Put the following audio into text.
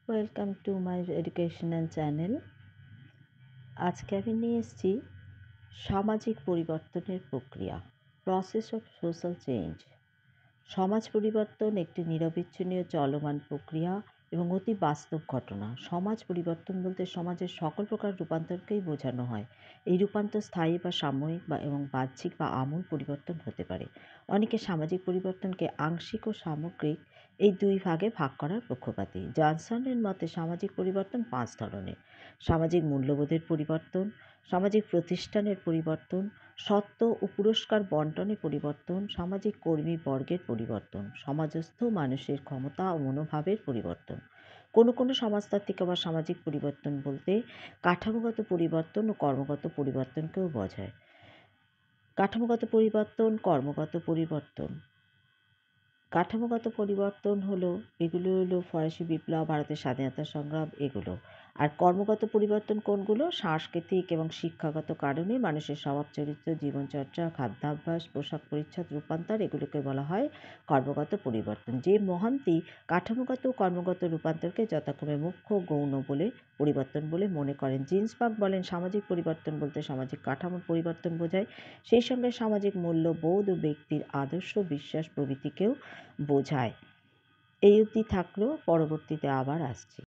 Welcome to my educational channel. আজকে আমি নিয়ে এসেছি সামাজিক পরিবর্তনের প্রক্রিয়া, প্রসেস অফ সোশ্যাল চেঞ্জ। সমাজ পরিবর্তন একটি নিরবিচ্ছিন্ন চলমান প্রক্রিয়া এবং অতি বাস্তব ঘটনা। সমাজ পরিবর্তন বলতে সমাজের সকল প্রকার রূপান্তরকেই বোঝানো হয়। এই রূপান্তর স্থায়ী বা সাময়িক এবং বাহ্যিক বা আমূল পরিবর্তন হতে পারে। অনেকে সামাজিক পরিবর্তনকে আংশিক ও সামগ্রিক এই দুই ভাগে ভাগ করার পক্ষপাতী। জনসনের মতে সামাজিক পরিবর্তন 5 ধরনের: সামাজিক মূল্যবোধের পরিবর্তন, সামাজিক প্রতিষ্ঠানের পরিবর্তন, সত্ত্ব ও পুরস্কার বণ্টনে পরিবর্তন, সামাজিক কর্মী বর্গের পরিবর্তন, সমাজস্থ মানুষের ক্ষমতা ও মনোভাবের পরিবর্তন। কোনো সমাজতাত্ত্বিক বা সামাজিক পরিবর্তন বলতে কাঠামোগত পরিবর্তন ও কর্মগত পরিবর্তনকেও বোঝায়। কাঠামোগত পরিবর্তন, কর্মগত পরিবর্তন। কাঠামোগত পরিবর্তন এগুলো হলো ফরাসি বিপ্লব, ভারতের স্বাধীনতা সংগ্রাম, এগুলো। আর কর্মগত পরিবর্তন কোনগুলো? সাংস্কৃতিক এবং শিক্ষাগত কারণে মানুষের স্বভাব চরিত্র, জীবনচর্চা, খাদ্যাভ্যাস, পোশাক পরিচ্ছদ রূপান্তর, এগুলোকে বলা হয় কর্মগত পরিবর্তন। যে মহান্তি কাঠামোগত ও কর্মগত রূপান্তরকে যথাক্রমে মুখ্য গৌণ পরিবর্তন বলে মনে করেন। জিন্সবার্গ বলেন, সামাজিক পরিবর্তন বলতে সামাজিক কাঠামোর পরিবর্তন বোঝায়, সেই সঙ্গে সামাজিক মূল্যবোধ ও ব্যক্তির আদর্শ, বিশ্বাস প্রভৃতিকেও বোঝায়। এই অবধি থাকলো, পরবর্তীতে আবার আসছি।